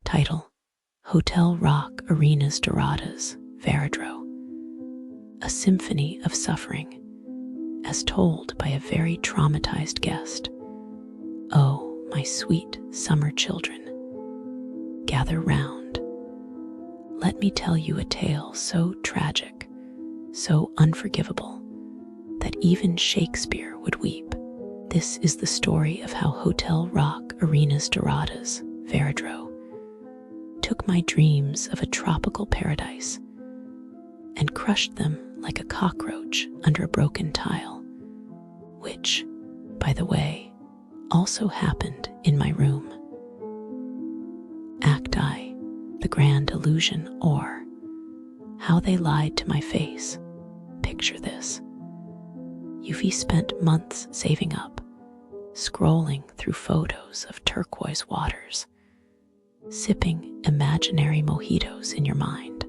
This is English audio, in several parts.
Title: Hotel Rock Arena's Doradas, Varadero. A symphony of suffering, as told by a very traumatized guest. Oh, my sweet summer children, gather round. Let me tell you a tale so tragic, so unforgivable, that even Shakespeare would weep. This is the story of how Hotel Rock Arena's Doradas, Varadero, took my dreams of a tropical paradise and crushed them like a cockroach under a broken tile, which, by the way, also happened in my room. Act I, the grand illusion, or how they lied to my face. Picture this. You've spent months saving up, scrolling through photos of turquoise waters, sipping imaginary mojitos in your mind.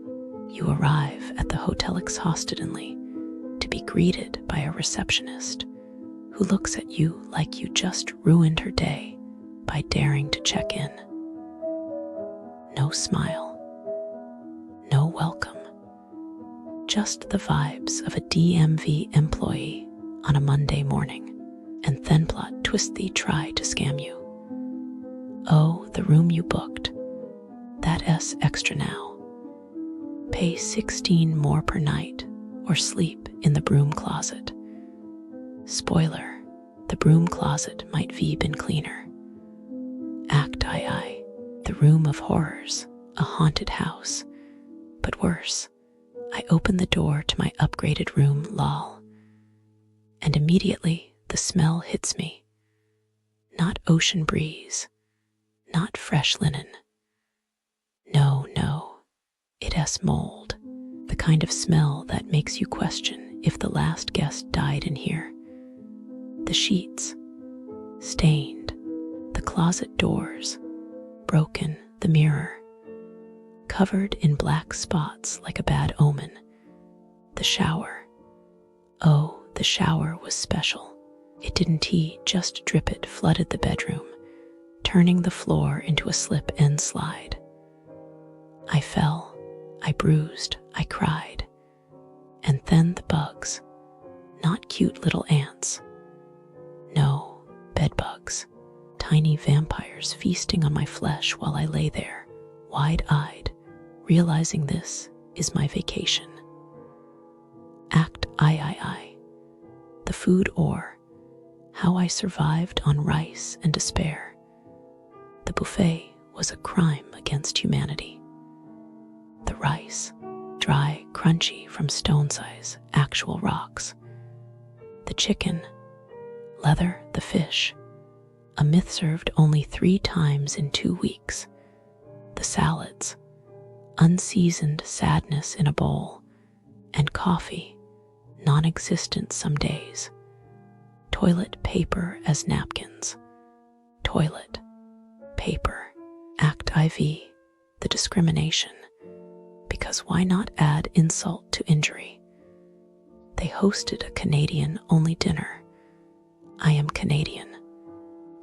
You arrive at the hotel exhaustedly to be greeted by a receptionist who looks at you like you just ruined her day by daring to check in. No smile, no welcome, just the vibes of a DMV employee on a Monday morning, and then plot twist thee try to scam you. Oh, the room you booked, that S extra now. Pay 16 more per night or sleep in the broom closet. Spoiler, the broom closet might be been cleaner. Act I, the room of horrors, a haunted house. But worse, I open the door to my upgraded room, lol. And immediately the smell hits me. Not ocean breeze, not fresh linen. No, it's mold, the kind of smell that makes you question if the last guest died in here. The sheets, stained, the closet doors, broken, the mirror, covered in black spots like a bad omen. The shower. Oh, the shower was special. It didn't just drip, it flooded the bedroom, turning the floor into a slip and slide. I fell, I bruised, I cried. And then the bugs, not cute little ants. No, bed bugs, tiny vampires feasting on my flesh while I lay there, wide-eyed, realizing this is my vacation. Act I, the food, or how I survived on rice and despair. The buffet was a crime against humanity. The rice, dry, crunchy from stone-size, actual rocks. The chicken, leather, the fish, a myth served only 3 times in 2 weeks. The salads, unseasoned sadness in a bowl, and coffee, non-existent some days. Toilet paper as napkins. Toilet paper. Act IV, the discrimination. Because why not add insult to injury? They hosted a Canadian-only dinner. I am Canadian,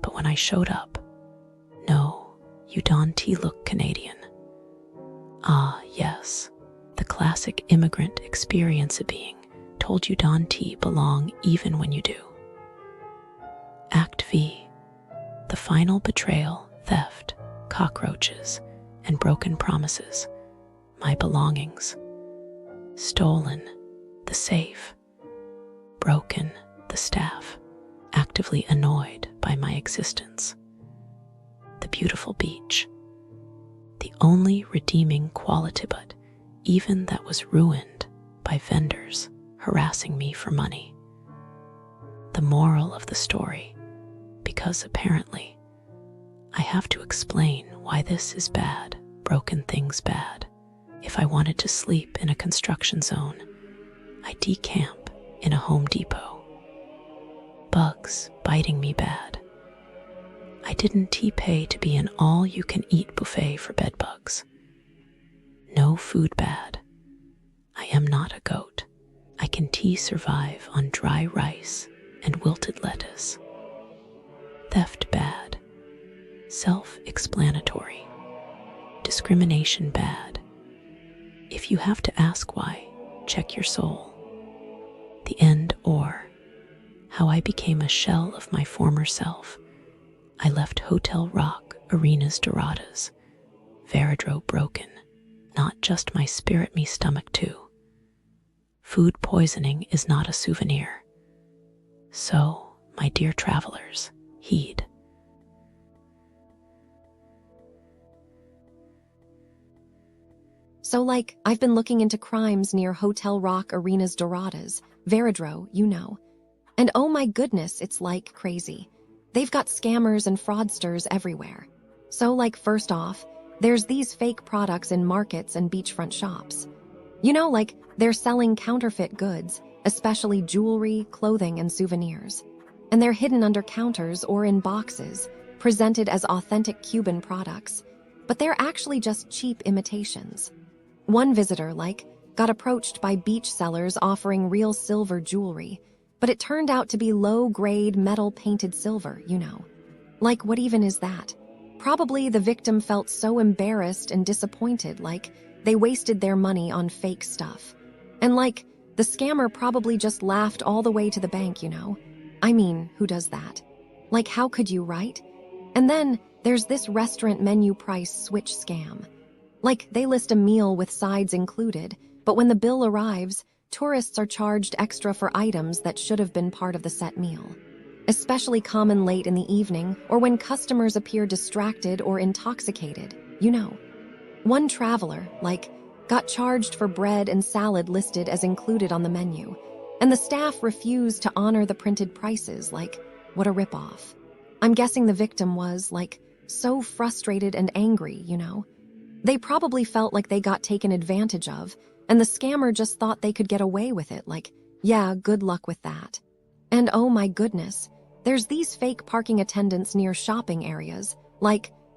but when I showed up, no, you don't look Canadian. Ah, yes, the classic immigrant experience of being told you don't belong even when you do. Act V, the final betrayal, theft, cockroaches, and broken promises. My belongings. Stolen, the safe. Broken, the staff, actively annoyed by my existence. The beautiful beach. The only redeeming quality, but even that was ruined by vendors harassing me for money. The moral of the story, because apparently I have to explain why this is bad, broken things bad. If I wanted to sleep in a construction zone, I decamp in a Home Depot. Bugs biting me bad. I didn't pay to be an all-you-can-eat buffet for bed bugs. No food bad. I am not a goat. I can survive on dry rice and wilted lettuce. Theft Self-explanatory. Discrimination bad. If you have to ask why, check your soul. The end or how I became a shell of my former self. I left Hotel Rock, arenas doradas, varadero broken, not just my spirit, me stomach too. Food poisoning is not a souvenir. So, my dear travelers, heed. So I've been looking into crimes near Hotel Rock, arenas doradas, varadero, you know. And oh my goodness, it's crazy. They've got scammers and fraudsters everywhere. So first off, there's these fake products in markets and beachfront shops. You know, they're selling counterfeit goods, especially jewelry, clothing, and souvenirs. And they're hidden under counters or in boxes, presented as authentic Cuban products. But they're actually just cheap imitations. One visitor, got approached by beach sellers offering real silver jewelry, but it turned out to be low-grade metal-painted silver, you know. What even is that? Probably the victim felt so embarrassed and disappointed, they wasted their money on fake stuff. And the scammer probably just laughed all the way to the bank, you know. I mean, who does that? How could you, right? And then there's this restaurant menu price switch scam. They list a meal with sides included, but when the bill arrives, tourists are charged extra for items that should have been part of the set meal. Especially common late in the evening or when customers appear distracted or intoxicated, you know. One traveler, got charged for bread and salad listed as included on the menu, and the staff refused to honor the printed prices. What a ripoff. I'm guessing the victim was, so frustrated and angry, you know. They probably felt like they got taken advantage of, and the scammer just thought they could get away with it, yeah, good luck with that. And oh my goodness, there's these fake parking attendants near shopping areas,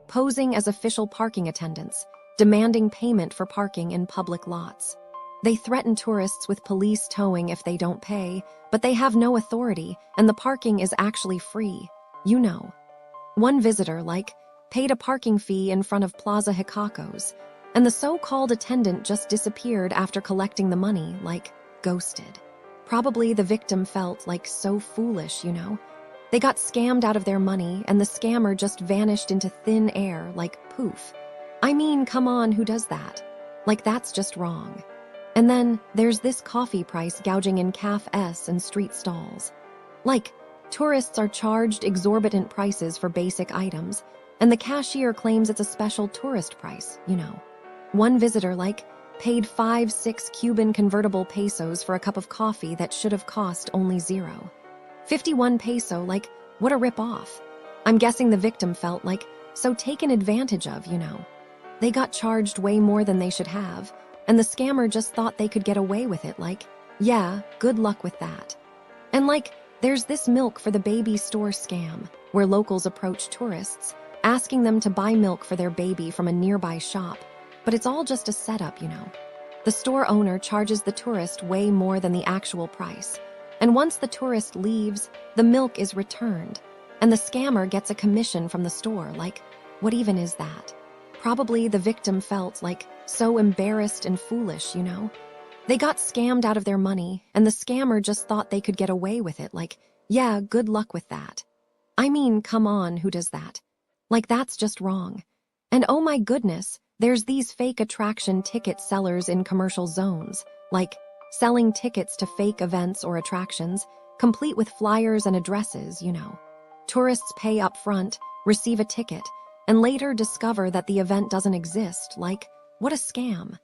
posing as official parking attendants, demanding payment for parking in public lots. They threaten tourists with police towing if they don't pay, but they have no authority, and the parking is actually free, you know. One visitor, paid a parking fee in front of Plaza Hikakos, and the so-called attendant just disappeared after collecting the money, ghosted. Probably the victim felt so foolish, you know. They got scammed out of their money, and the scammer just vanished into thin air, poof. I mean, come on, who does that? That's just wrong. And then there's this coffee price gouging in cafes and street stalls. Tourists are charged exorbitant prices for basic items, and the cashier claims it's a special tourist price, you know. One visitor, paid 5-6 Cuban convertible pesos for a cup of coffee that should have cost only 51 peso, what a rip-off. I'm guessing the victim felt so taken advantage of, you know. They got charged way more than they should have, and the scammer just thought they could get away with it, yeah, good luck with that. And there's this milk for the baby store scam, where locals approach tourists, asking them to buy milk for their baby from a nearby shop, but it's all just a setup, you know. The store owner charges the tourist way more than the actual price, and once the tourist leaves, the milk is returned, and the scammer gets a commission from the store. What even is that? Probably the victim felt so embarrassed and foolish, you know. They got scammed out of their money, and the scammer just thought they could get away with it, yeah, good luck with that. I mean, come on, who does that? That's just wrong. And oh my goodness, there's these fake attraction ticket sellers in commercial zones, selling tickets to fake events or attractions, complete with flyers and addresses, you know. Tourists pay up front, receive a ticket, and later discover that the event doesn't exist. What a scam.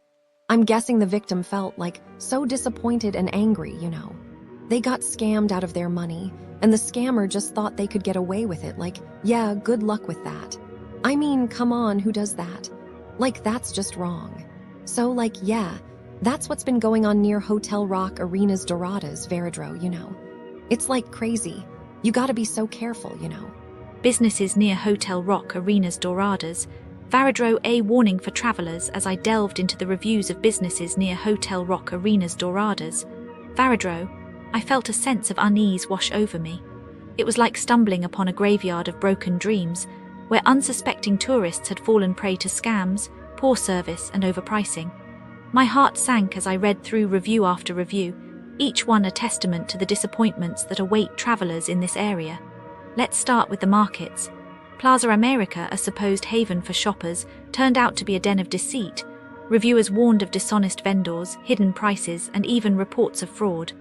I'm guessing the victim felt so disappointed and angry, you know. They got scammed out of their money, and the scammer just thought they could get away with it. Yeah, good luck with that. I mean, come on, who does that? That's just wrong. So, yeah, that's what's been going on near Hotel Rock, arenas doradas, varadero, you know. It's crazy. You gotta be so careful, you know. Businesses near Hotel Rock, arenas doradas, varadero. A warning for travelers. As I delved into the reviews of businesses near Hotel Rock, arenas doradas, varadero, I felt a sense of unease wash over me. It was like stumbling upon a graveyard of broken dreams, where unsuspecting tourists had fallen prey to scams, poor service, and overpricing. My heart sank as I read through review after review, each one a testament to the disappointments that await travelers in this area. Let's start with the markets. Plaza America, a supposed haven for shoppers, turned out to be a den of deceit. Reviewers warned of dishonest vendors, hidden prices, and even reports of fraud.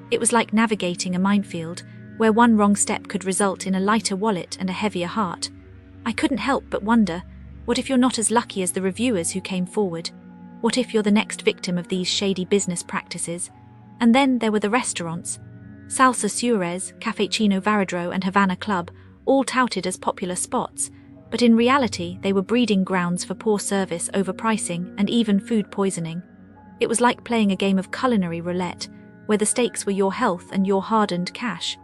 It was like navigating a minefield, where one wrong step could result in a lighter wallet and a heavier heart. I couldn't help but wonder, what if you're not as lucky as the reviewers who came forward? What if you're the next victim of these shady business practices? And then there were the restaurants. Salsa Suarez, Café Chino Varadero, and Havana Club, all touted as popular spots, but in reality they were breeding grounds for poor service, overpricing, and even food poisoning. It was like playing a game of culinary roulette, where the stakes were your health and your hard-earned cash.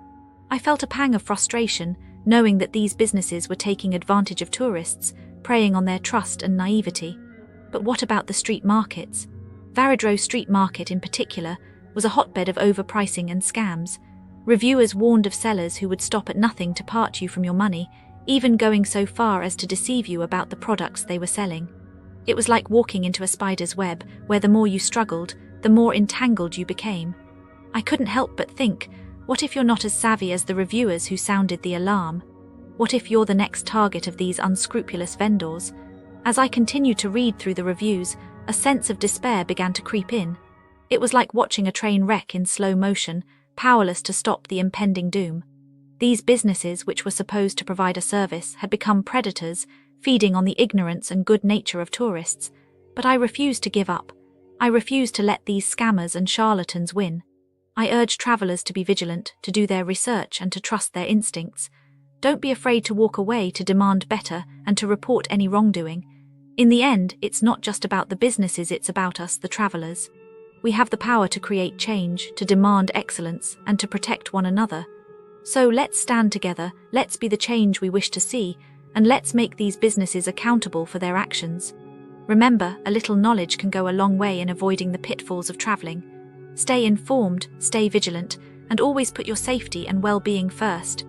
I felt a pang of frustration, knowing that these businesses were taking advantage of tourists, preying on their trust and naivety. But what about the street markets? Varadero Street Market in particular was a hotbed of overpricing and scams. Reviewers warned of sellers who would stop at nothing to part you from your money, even going so far as to deceive you about the products they were selling. It was like walking into a spider's web, where the more you struggled, the more entangled you became. I couldn't help but think, what if you're not as savvy as the reviewers who sounded the alarm? What if you're the next target of these unscrupulous vendors? As I continued to read through the reviews, a sense of despair began to creep in. It was like watching a train wreck in slow motion, powerless to stop the impending doom. These businesses, which were supposed to provide a service, had become predators, feeding on the ignorance and good nature of tourists. But I refused to give up. I refused to let these scammers and charlatans win. I urge travelers to be vigilant, to do their research, and to trust their instincts. Don't be afraid to walk away, to demand better, and to report any wrongdoing. In the end, it's not just about the businesses, it's about us, the travelers. We have the power to create change, to demand excellence, and to protect one another. So let's stand together, let's be the change we wish to see, and let's make these businesses accountable for their actions. Remember, a little knowledge can go a long way in avoiding the pitfalls of traveling. Stay informed, stay vigilant, and always put your safety and well-being first.